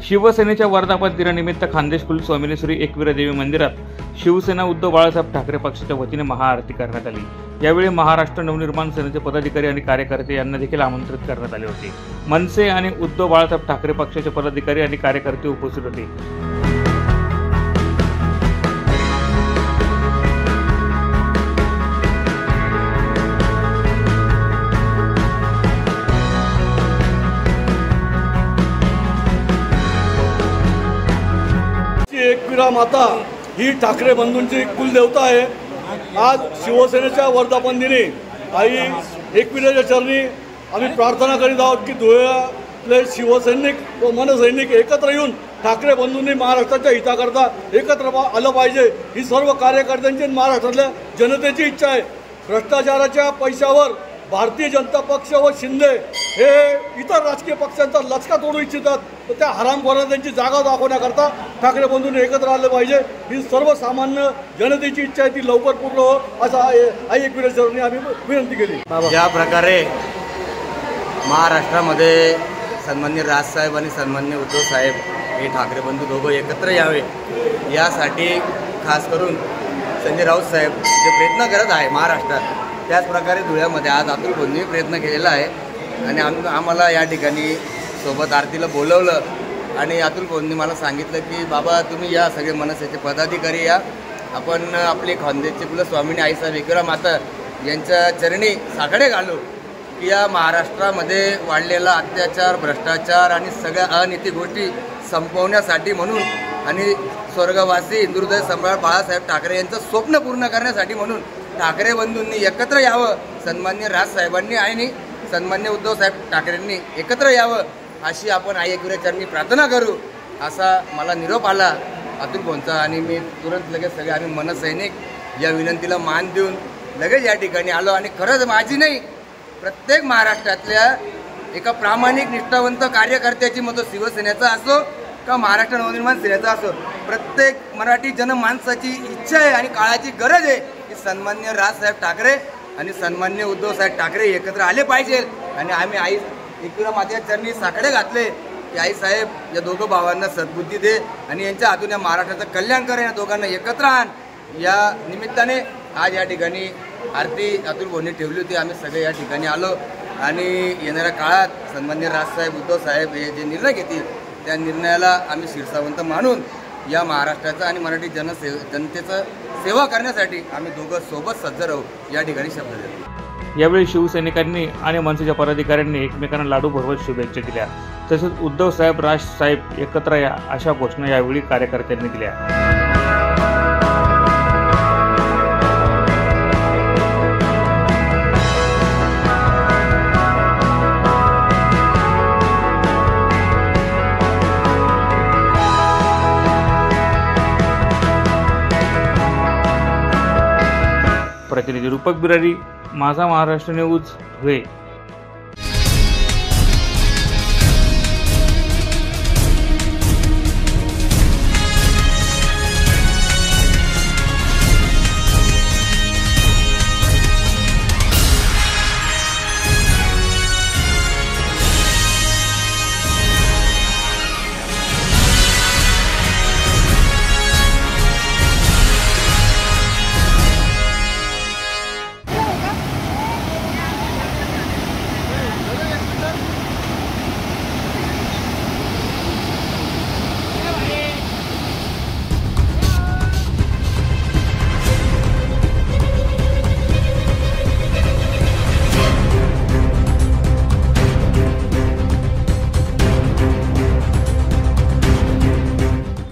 शिवसेनेच्या वर्धापन दिनानिमित्त खान्देश कुलस्वामिनी श्री एकविरा देवी मंदिरात शिवसेना उद्धव बाळासाहेब ठाकरे पक्षाच्या वतीने महाआरती करण्यात आली। यावेळी महाराष्ट्र नवनिर्माण सेनेचे पदाधिकारी आणि कार्यकर्ते यांना देखील आमंत्रित करण्यात आले होते। मनसे आणि उद्धव बाळासाहेब ठाकरे पक्षाचे पदाधिकारी आणि कार्यकर्ते उपस्थित होते। एकविरा माता ही ठाकरे बंधूंची कुलदेवता आहे। आज शिवसेनेच्या वर्धापन दिनी आई एकविराच्या चरणी आम्ही प्रार्थना करीत आहोत की धुळ्यातले शिवसैनिक व मनसैनिक एकत्र येऊन ठाकरे बंधूंनी महाराष्ट्राच्या हिताकरता एकत्र आलं पाहिजे। ही सर्व कार्यकर्त्यांची महाराष्ट्रातल्या जनतेची इच्छा आहे। भ्रष्टाचाराच्या पैशावर भारतीय जनता पक्ष व शिंदे हे इतर राजकीय पक्षांचा लचका तोडू इच्छितात, तर त्या हरामखोरांना त्यांची जागा दाखवण्याकरता ठाकरे बंधूंनी एकत्र आले पाहिजे। ही सर्वसामान्य जनतेची इच्छा आहे, ती लवकर पूर्ण हो असं आई एकविरा चरणी आम्ही विनंती केली। ज्या प्रकारे महाराष्ट्रामध्ये सन्माननीय राजसाहेब आणि सन्माननीय उद्धव साहेब हे ठाकरे बंधू दोघं एकत्र यावे यासाठी खास करून संजय राऊत साहेब जे प्रयत्न करत आहे महाराष्ट्रात, त्याच प्रकारे धुळ्यामध्ये आज अतुल भोंनी प्रयत्न केलेला आहे आणि आम्हाला या ठिकाणी सोबत आरतीला बोलवलं आणि अतुल भोंनी मला सांगितलं की बाबा तुम्ही या सगळे मनसेचे पदाधिकारी या, आपण आपले खानदेशचे कुलस्वामिनी आईसाहेब एकविरा माता यांच्या चरणी साकडे घालू की या महाराष्ट्रामध्ये वाढलेला अत्याचार, भ्रष्टाचार आणि सगळ्या अनिती गोष्टी संपवण्यासाठी म्हणून आणि स्वर्गवासी हिंदुहृदय सम्राट बाळासाहेब ठाकरे यांचं स्वप्न पूर्ण करण्यासाठी म्हणून ठाकरे बंधूंनी एकत्र यावं, सन्मान्य राजसाहेबांनी आणि सन्मान्य उद्धव साहेब ठाकरेंनी एकत्र यावं अशी आपण आई एकविरा चरणी प्रार्थना करू असा मला निरोप आला अतुल भोंचा आणि मी तुरंत लगेच सगळे आम्ही मनसैनिक या विनंतीला मान देऊन लगेच या ठिकाणी आलो। आणि खरंच माझी नाही, प्रत्येक महाराष्ट्रातल्या एका प्रामाणिक निष्ठावंत कार्यकर्त्याची मग तो शिवसेनेचा असो का महाराष्ट्र नवनिर्माण सेनेचा असो, प्रत्येक मराठी जनमानसाची इच्छा आहे आणि काळाची गरज आहे की सन्मान्य राजसाहेब ठाकरे आणि सन्मान्य उद्धव साहेब ठाकरे एकत्र आले पाहिजे। आणि आम्ही आई एकविरा मातेच्या चरणी साकडे घातले की आई साहेब या दोघं भावांना सद्बुद्धी दे आणि यांच्या हातून या महाराष्ट्राचं कल्याण कर, या दोघांना एकत्र आण। या निमित्ताने आज या ठिकाणी आरती अतुल भोंनी ठेवली होती, आम्ही सगळे या ठिकाणी आलो आणि येणाऱ्या काळात सन्मान्य राजसाहेब उद्धव साहेब हे जे निर्णय घेतील त्या निर्णयाला आम्ही शिरसावंत मानून या महाराष्ट्राचं आणि मराठी जनतेचं सेवा करण्यासाठी आम्ही दोघं सोबत सज्ज राहू या ठिकाणी शब्द देतो। यावेळी शिवसैनिकांनी आणि मनसेच्या पदाधिकाऱ्यांनी एकमेकांना लाडू भरवत शुभेच्छा दिल्या। तसेच उद्धव साहेब, राज साहेब एकत्र या अशा घोषणा यावेळी कार्यकर्त्यांनी दिल्या। प्रतिनिधी रूपक बिरारी, माझा महाराष्ट्र न्यूज, धुळे।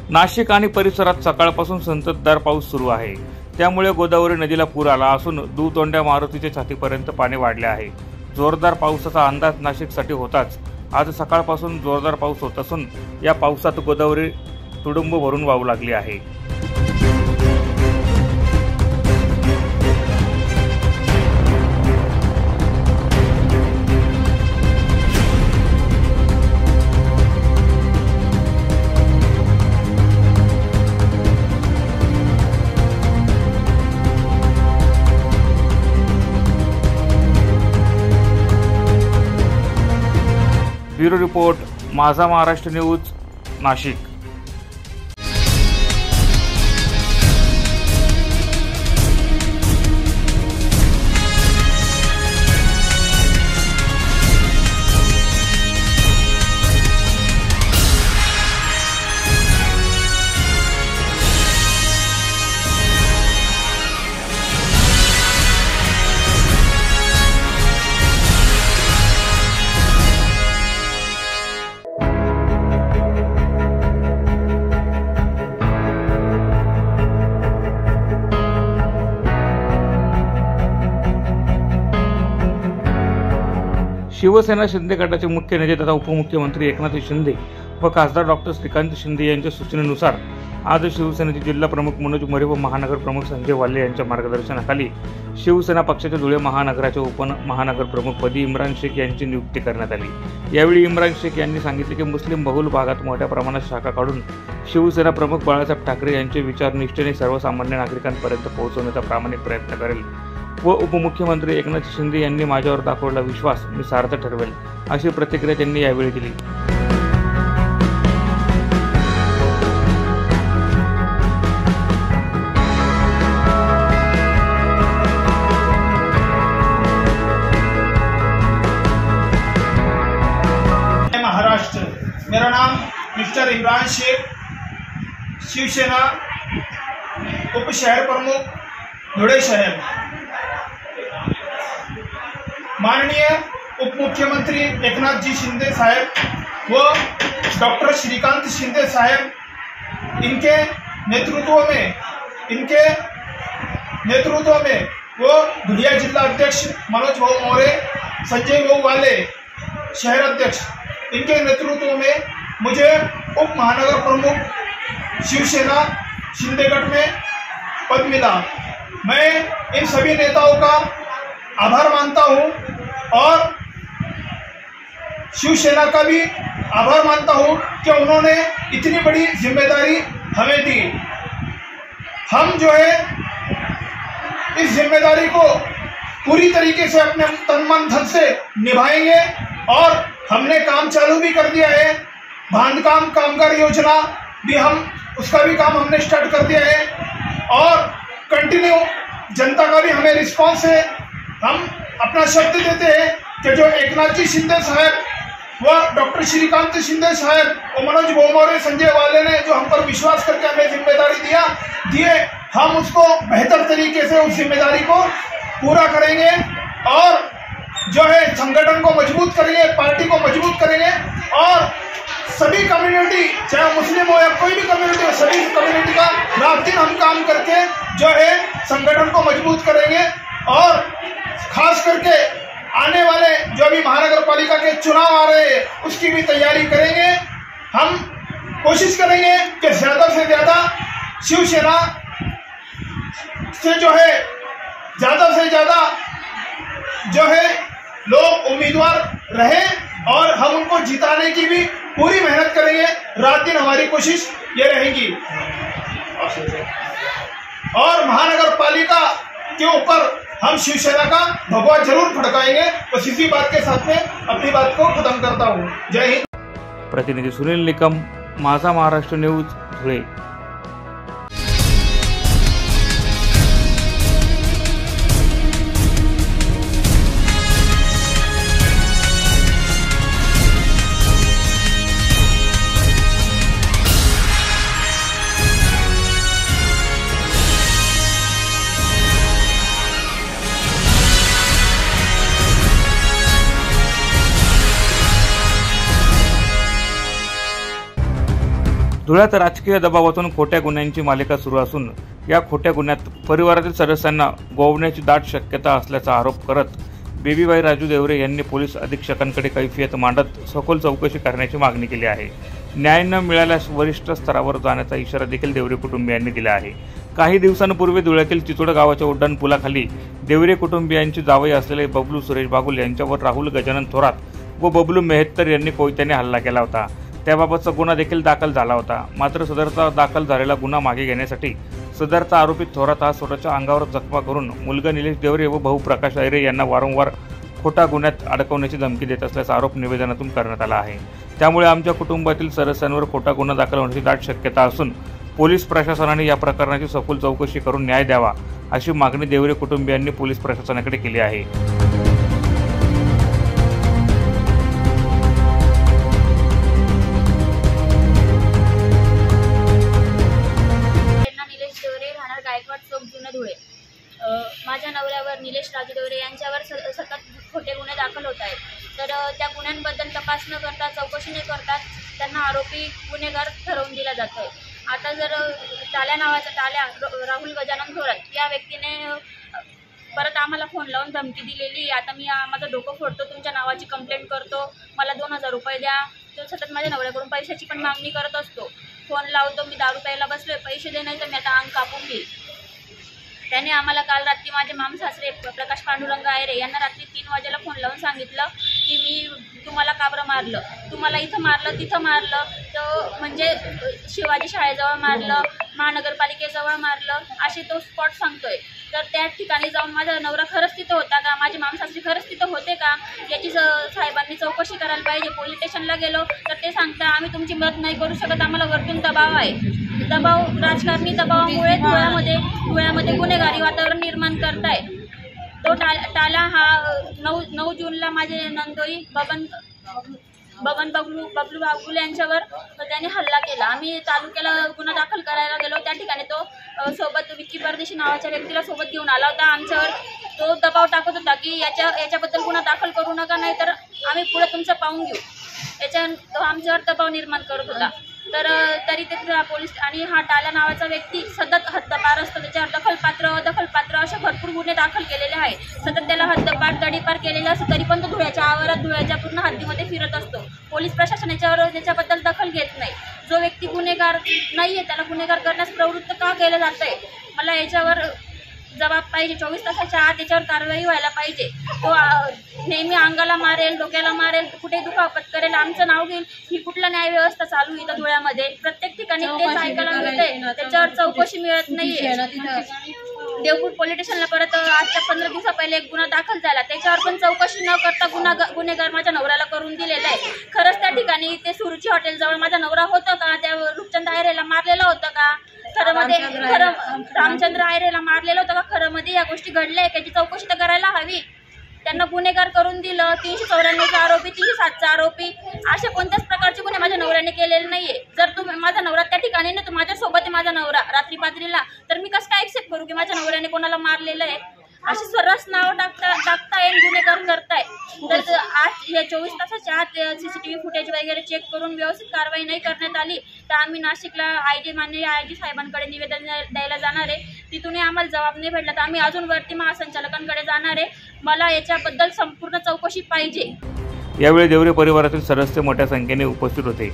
नाशिक आणि परिसरात सकाळपासून संततधार पाऊस सुरू आहे। त्यामुळे गोदावरी नदीला पूर आला असून दुतोंड्या मारुतीच्या छातीपर्यंत पाणी वाढले आहे। जोरदार पावसाचा अंदाज नाशिकसाठी होताच आज सकाळपासून जोरदार पाऊस होत असून या पावसात गोदावरी तुडुंब भरून वाहू लागली आहे। ब्युरो रिपोर्ट, माझा महाराष्ट्र न्यूज, नाशिक. शिवसेना शिंदे गटाचे मुख्य नेते तथा उपमुख्यमंत्री एकनाथ शिंदे व खासदार डॉक्टर श्रीकांत शिंदे यांच्या सूचनेनुसार आज शिवसेनेचे जिल्हा प्रमुख मनोज मोरे व महानगर प्रमुख संजय वाल्ले यांच्या मार्गदर्शनाखाली शिवसेना पक्षाच्या धुळे महानगराच्या उपमहानगर प्रमुखपदी इम्रान शेख यांची नियुक्ती करण्यात आली. यावेळी इम्रान शेख यांनी सांगितले की मुस्लिम बहुल भागात मोठ्या प्रमाणात शाखा काढून शिवसेना प्रमुख बाळासाहेब ठाकरे यांचे विचार निष्ठेने सर्वसामान्य नागरिकांपर्यंत पोहोचवण्याचा प्रामाणिक प्रयत्न करेल व उपमुख्यमंत्री एकनाथ शिंदे यांनी माझ्यावर दाखवलेला विश्वास मी सार्थ ठरवेल, अशी प्रतिक्रिया त्यांनी यावेळी दिली. महाराष्ट्र, मेरा नाम मिस्टर इमरान शेख, शिवसेना उप शहर प्रमुख धुळे शहर. माननीय उप मुख्यमंत्री एकनाथ जी शिंदे साहब व डॉक्टर श्रीकांत शिंदे साहब इनके नेतृत्व में वो धुलिया जिला अध्यक्ष मनोज भाऊ मोरे, संजय भाऊ वाले शहर अध्यक्ष, इनके नेतृत्व में मुझे उप महानगर प्रमुख शिवसेना शिंदेगढ़ में पद मिला. मैं इन सभी नेताओं का आभार मानता हूं और शिवसेना का भी आभार मानता हूं कि उन्होंने इतनी बड़ी जिम्मेदारी हमें दी. हम जो है इस जिम्मेदारी को पूरी तरीके से अपने तन मन धन से निभाएंगे और हमने काम चालू भी कर दिया है. बांधकाम कामगार योजना भी उसका भी काम हमने स्टार्ट कर दिया है और कंटिन्यू जनता का भी हमें रिस्पांस है. हम अपना शब्द देते हैं कि जो एकनाथ जी शिंदे साहब व डॉक्टर श्रीकांत शिंदे साहब और मनोज भाऊ मोरे, संजय वाले ने जो हम पर विश्वास करके हमें जिम्मेदारी दिए, हम उसको बेहतर तरीके से उस जिम्मेदारी को पूरा करेंगे और जो है संगठन को मजबूत करेंगे, पार्टी को मजबूत करेंगे और सभी कम्युनिटी, चाहे मुस्लिम हो या कोई भी कम्युनिटी हो, सभी कम्युनिटी का रात दिन हम काम करके जो है संगठन को मजबूत करेंगे और खास करके आने वाले जो भी महानगर पालिका के चुनाव आ रहे हैं उसकी भी तैयारी करेंगे. हम कोशिश करेंगे कि ज्यादा से ज्यादा शिवसेना से जो है ज्यादा से ज्यादा जो है लोग उम्मीदवार रहे और हम उनको जिताने की भी पूरी मेहनत करेंगे. रात दिन हमारी कोशिश ये रहेगी और महानगर पालिका के ऊपर हम शिवसेना का भगवा जरूर फड़काएंगे. बस इसी बात के साथ में अपनी बात को खत्म करता हूँ. जय हिंद. प्रतिनिधी सुनील निकम, माझा महाराष्ट्र न्यूज, धुळे. धुळ्यात राजकीय दबावातून खोट्या गुन्ह्यांची मालिका सुरू असून या खोट्या गुन्ह्यात परिवारातील सदस्यांना गोवण्याची दाट शक्यता असल्याचा आरोप करत बेबीबाई राजू देवरे यांनी पोलीस अधीक्षकांकडे कैफियत मांडत सखोल चौकशी करण्याची मागणी केली आहे. न्याय न मिळाल्यास वरिष्ठ स्तरावर जाण्याचा इशारा देखील देवरे कुटुंबियांनी दिला आहे. काही दिवसांपूर्वी धुळ्यातील चिचोड गावाच्या उड्डाण पुलाखाली देवरे कुटुंबियांची जावई असलेले बबलू सुरेश बागुल यांच्यावर राहुल गजानन थोरात व बबलू मेहत्तर यांनी कोयत्याने हल्ला केला होता. त्याबाबतचा गुन्हा देखील दाखल झाला होता. मात्र सदरचा दाखल झालेला गुन्हा मागे घेण्यासाठी सदरचा आरोपी थोरात हा स्वतःच्या अंगावर जखमा करून मुलगा निलेश देवरे व भाऊ प्रकाश ऐरे यांना वारंवार खोटा गुन्ह्यात अडकवण्याची धमकी देत असल्याचा आरोप निवेदनातून करण्यात आला आहे. त्यामुळे आमच्या कुटुंबातील सदस्यांवर खोटा गुन्हा दाखल होण्याची दाट शक्यता असून पोलीस प्रशासनाने या प्रकरणाची सखोल चौकशी करून न्याय द्यावा अशी मागणी देवरे कुटुंबियांनी पोलीस प्रशासनाकडे केली आहे। माझ्या नवऱ्यावर निलेश राजू देवरे यांच्यावर सतत खोटे गुन्हे दाखल होत आहेत। तर त्या गुन्ह्यांबद्दल तपास न करता चौकशी न करता त्यांना आरोपी गुन्हेगार ठरवून दिला जातोय। आता जर टाल्या नावाचा राहुल गजानन थोरात या व्यक्तीने परत आम्हाला फोन लावून धमकी दिलेली, आता मी माझं डोकं फोडतो, तुमच्या नावाची कंप्लेंट करतो, मला 2000 रुपये द्या। तो सतत माझ्या नवऱ्याकडून पैशाची पण मागणी करत असतो। फोन लावतो, मी दारू प्यायला बसलोय, पैसे दे नाही तर मी आता अंग कापून घेईल। त्याने आम्हाला काल रात्री माझे मामसासरे प्रकाश पांडुरंग आयरे यांना रात्री 3 वाजेला फोन लावून सांगितलं की मी तुम्हाला का बरं मारलं, तुम्हाला इथं मारलं तिथं मारलं, तर म्हणजे शिवाजी शाळेजवळ मारलं, महानगरपालिकेजवळ मारलं, असे तो स्पॉट सांगतोय। तर त्या ठिकाणी जाऊन माझा नवरा खरंच तिथं होता का, माझे मामसासरे खरंच तिथं होते का, याची साहेबांनी चौकशी करायला पाहिजे। पोलीस स्टेशनला गेलो तर ते सांगता आम्ही तुमची मदत नाही करू शकत, आम्हाला वरतून दबाव आहे। दबाव, राजकारणी दबावामुळे धुळ्यामध्ये गुन्हेगारी वातावरण निर्माण करताय। तो टाला हा 9 जूनला माझे नंदोई बबन बबलू बागुले यांच्यावर त्याने हल्ला केला। आम्ही तालुक्याला गुन्हा दाखल करायला गेलो, त्या ठिकाणी तो सोबत विक्की परदेशी नावाच्या व्यक्तीला सोबत घेऊन आला होता। आमच्यावर तो दबाव टाकत होता की याच्याबद्दल गुन्हा दाखल करू नका, नाही तर आम्ही पुढे तुमचं पाहून घेऊ। तो आमच्यावर दबाव निर्माण करत होता। तर तरी ते पोलीस आणि हा टाला नावाचा व्यक्ती सतत हद्दपार असतो, त्याच्यावर दखलपात्र असे भरपूर गुन्हे दाखल केलेले आहे। सतत त्याला हद्दपार तडीपार केलेलं असतं, तरी पण तो धुळ्याच्या आवारात धुळ्याच्या पूर्ण हद्दीमध्ये फिरत असतो। पोलीस प्रशासन याच्याबद्दल दखल घेत नाही। जो व्यक्ती गुन्हेगार नाहीये त्याला गुन्हेगार करण्यास प्रवृत्त का केलं जातंय, मला याच्यावर जबाब पाहिजे। 24 तासाच्या आत याच्यावर कारवाई व्हायला पाहिजे। तो नेहमी अंगाला मारेल, डोक्याला मारेल, कुठे दुखापत करेल, आमचं नाव घेईल, ही कुठला न्याय व्यवस्था चालू इथं धुळ्यामध्ये? प्रत्येक ठिकाणी तेच ऐकायला मिळतंय, त्याच्यावर चौकशी मिळत नाहीये। देवपूर पोलीस स्टेशनला परत आजच्या 15 दिवसा पहिले एक गुन्हा दाखल झाला, त्याच्यावर पण चौकशी न करता गुन्हेगार माझ्या नवऱ्याला करून दिलेला आहे। खरंच त्या ठिकाणी ते सुरुची हॉटेलजवळ माझा नवरा होता का, त्या रूपचंद आयरेला मारलेलं होतं का, खरं रामचंद्र आयरेला मारलेलं होतं का, खरं मध्ये या गोष्टी घडल्या, याची चौकशी तर करायला हवी। त्यांना गुन्हेगार करून दिलं। 394चा आरोपी, 307चा आरोपी, अशा कोणत्याच प्रकारचे गुन्हे माझ्या नवऱ्याने केलेले नाहीये। जर माझा नवरा त्या ठिकाणी ना, तो माझ्यासोबत आहे माझा नवरा रात्री पात्रीला, तर मी कसं काय ऍक्सेप्ट करू की माझ्या नवऱ्याने कोणाला मारलेलं आहे? अशी सर्रास नावं टाकताय, गुन्हेगार करताय। तर आज या 24 तासाच्या आत CCTV फुटेज वगैरे चेक करून व्यवस्थित कारवाई नाही करण्यात आली तर आम्ही नाशिकला माननीय IG साहेबांकडे निवेदन द्यायला जाणार आहे। तिथूनही आम्हाला जबाब नाही भेटला तर आम्ही अजून वरती महासंचालकांकडे जाणार आहे। मला याच्याबद्दल संपूर्ण चौकशी पाहिजे। यावेळी देवरे परिवारातील सदस्य मोठ्या संख्येने उपस्थित होते।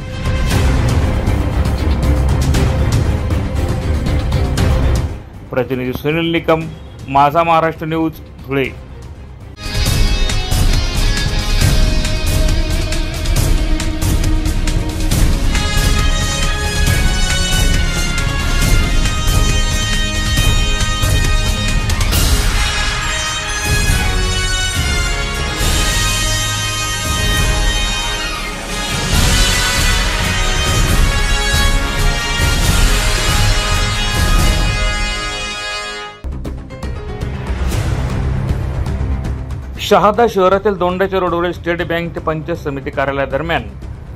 प्रतिनिधी सुनील निकम, माझा महाराष्ट्र न्यूज, धुळे। शहादा शहरातील दोंडाच्या रोडवरील स्टेट बँक ते पंचायत समिती कार्यालयादरम्यान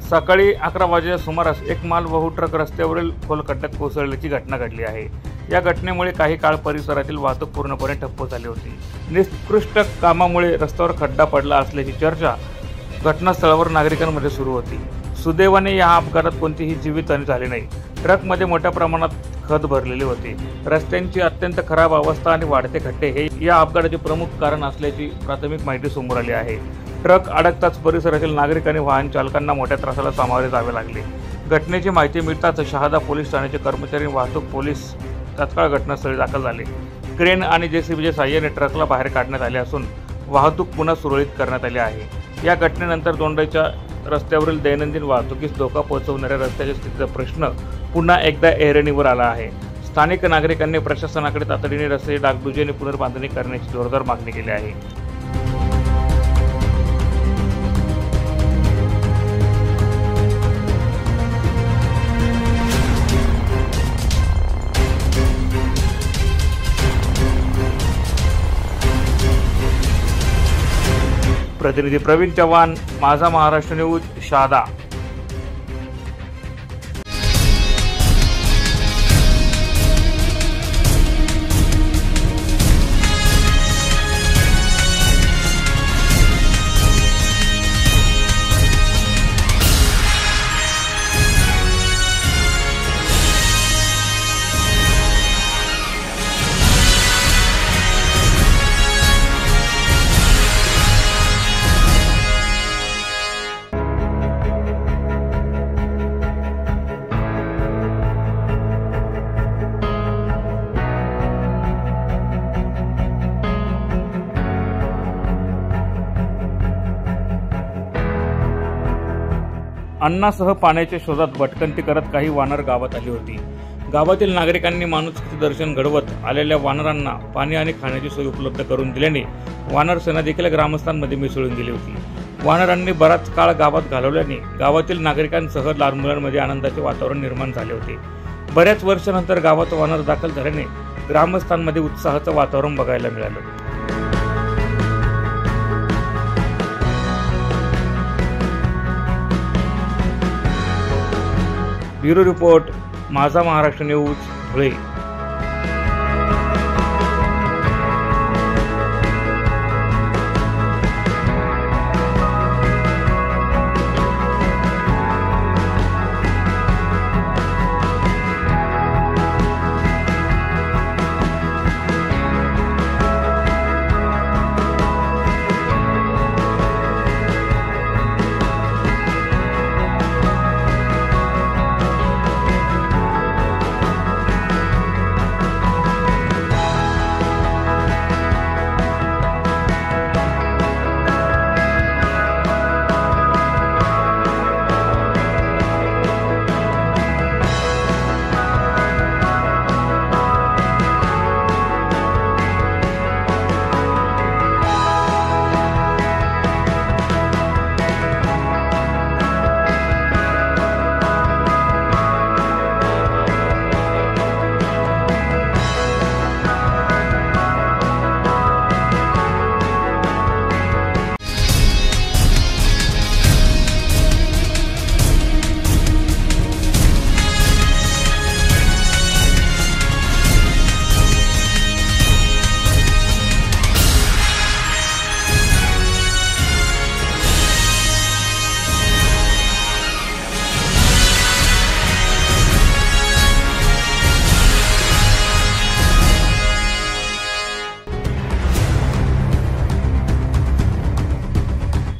सकाळी 11 वाजेच्या सुमारास एक मालवाहू ट्रक रस्त्यावरील खोल खड्ड्यात कोसळल्याची घटना घडली आहे। या घटनेमुळे काही काळ परिसरातील वाहतूक पूर्णपणे ठप्प झाली होती। निकृष्ट कामामुळे रस्त्यावर खड्डा पडला असल्याची चर्चा घटनास्थळावर नागरिकांमध्ये सुरू होती। सुदैवाने या अपघातात कोणतीही जीवितहानी झाली नाही। ट्रकमध्ये मोठ्या प्रमाणात खत भरलेले होते। रस्त्यांची अत्यंत खराब अवस्था आणि वाढते खड्डे हे या अपघाताचे प्रमुख कारण असल्याची प्राथमिक माहिती समोर आली आहे। ट्रक अडकताच परिसरातील नागरिक आणि वाहन चालकांना मोठ्या त्रासाला सामोरे जावे लागले। घटनेची माहिती मिळताच शहादा पोलीस ठाण्याचे कर्मचारी वाहतूक पोलीस तात्काळ घटनास्थळी दाखल झाले। क्रेन आणि JCBच्या साहाय्याने ट्रकला बाहेर काढण्यात आले असून वाहतूक पुन्हा सुरळीत करण्यात आली आहे। या घटनेनंतर दोंडाच्या रस्त्यावरील दैनंदिन वाहतुकीस धोका पोहोचवणाऱ्या रस्त्याच्या स्थितीचा प्रश्न पुन्हा एकदा ऐरणीवर आला आहे। स्थानिक नागरिकांनी प्रशासनाकडे तातडीने रस्त्याची डागडुजी आणि पुनर्बांधणी करण्याची जोरदार मागणी केली आहे। प्रतिनिधी प्रवीण चव्हाण, माझा महाराष्ट्र न्यूज, शहादा। अन्नासह पाण्याच्या शोधात भटकंती करत काही वानर गावात आली होती। गावातील नागरिकांनी माणुसकीचे दर्शन घडवत आलेल्या वानरांना पाणी आणि खाण्याची सोय उपलब्ध करून दिल्याने वानर सेना देखील ग्रामस्थांमध्ये मिसळून गेली होती। वानरांनी बराच काळ गावात घालवल्याने गावातील नागरिकांसह लहान मुलांमध्ये आनंदाचे वातावरण निर्माण झाले होते। बऱ्याच वर्षानंतर गावात वानर दाखल झाल्याने ग्रामस्थांमध्ये उत्साहाचं वातावरण बघायला मिळालं। ब्युरो रिपोर्ट, माझा महाराष्ट्र न्यूज, धुळे।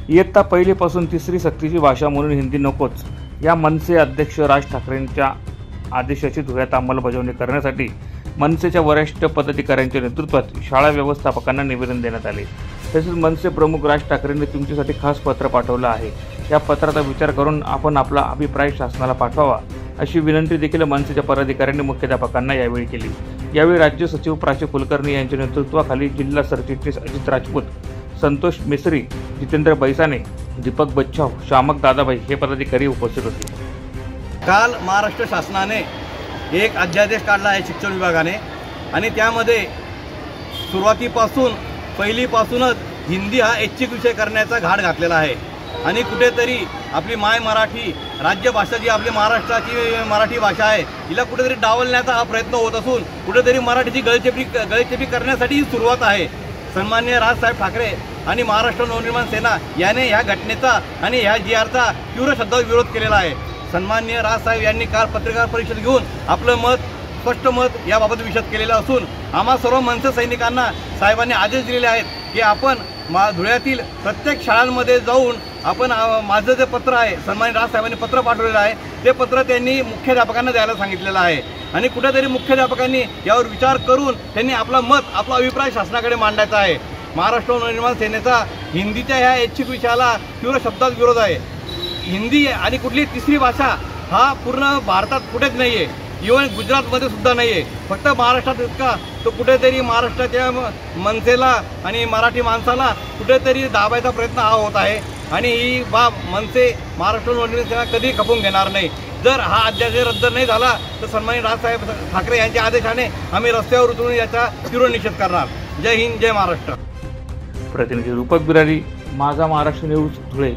इयत्ता पहिलीपासून तिसरी सक्तीची भाषा म्हणून हिंदी नकोच या मनसे अध्यक्ष राज ठाकरेंच्या आदेशाची धुळ्यात अंमलबजावणी करण्यासाठी मनसेच्या वरिष्ठ पदाधिकाऱ्यांच्या नेतृत्वात शाळा व्यवस्थापकांना निवेदन देण्यात आले। तसेच मनसे प्रमुख राज ठाकरेंनी तुमच्यासाठी खास पत्र पाठवलं आहे। या पत्राचा विचार करून आपण आपला अभिप्राय शासनाला पाठवावा अशी विनंती देखील मनसेच्या पदाधिकाऱ्यांनी मुख्याध्यापकांना यावेळी केली। यावेळी राज्य सचिव प्राची कुलकर्णी यांच्या नेतृत्वाखाली जिल्हा सरचिटणीस अजित राजपूत, संतोष मिस्त्री, जितेंद्र बैसाने, दीपक बच्छाव, श्यामक दादाभाई हे पदाधिकारी उपस्थित होते। काल महाराष्ट्र शासनाने एक अध्यादेश काढला आहे शिक्षण विभागाने आणि त्यामध्ये सुरुवातीपासून पहिलीपासूनच हिंदी हा ऐच्छिक विषय करण्याचा घाट घातलेला आहे आणि कुठेतरी आपली माय मराठी राज्यभाषा जी आपली महाराष्ट्राची मराठी भाषा आहे हिला कुठेतरी डावलण्याचा हा प्रयत्न होत असून कुठेतरी मराठीची गळचेपी करण्यासाठी ही सुरुवात आहे। सन्माननीय राजसाहेब ठाकरे आणि महाराष्ट्र नवनिर्माण सेना याने ह्या घटनेचा आणि ह्या GRचा तीव्र शब्दात विरोध केलेला आहे। सन्माननीय राजसाहेब यांनी काल पत्रकार परिषद घेऊन आपलं स्पष्ट मत याबाबत विशद केलेलं असून आम्हा सर्व मनसे सैनिकांना साहेबांनी आदेश दिलेले आहेत की आपण धुळ्यातील प्रत्येक शाळांमध्ये जाऊन आपण माझं जे पत्र आहे सन्माननीय राजसाहेबांनी पत्र पाठवलेलं आहे ते पत्र त्यांनी मुख्याध्यापकांना द्यायला सांगितलेलं आहे आणि कुठेतरी मुख्याध्यापकांनी यावर विचार करून त्यांनी आपला अभिप्राय शासनाकडे मांडायचा आहे। महाराष्ट्र नवनिर्माण सेनेचा हिंदीच्या ह्या ऐच्छिक विषयाला तीव्र शब्दात विरोध आहे। हिंदी आणि कुठली तिसरी भाषा हा पूर्ण भारतात कुठेच नाही आहे, इव्हन गुजरातमध्ये सुद्धा नाही आहे, फक्त महाराष्ट्रात इतका तो कुठेतरी महाराष्ट्राच्या मनसेला आणि मराठी माणसाला कुठेतरी दाबायचा प्रयत्न हा होत आहे आणि ही बाब मनसे महाराष्ट्र नवनिर्माण सेना कधी खपून घेणार नाही। जर हा अध्यादेश रद्द नाही झाला तर सन्माननीय राजसाहेब ठाकरे यांच्या आदेशाने आम्ही रस्त्यावर उतरून याचा तीव्र निषेध करणार। जय हिंद, जय महाराष्ट्र। प्रतिनिधी रूपक बिरारी, माझा महाराष्ट्र न्यूज धुळे.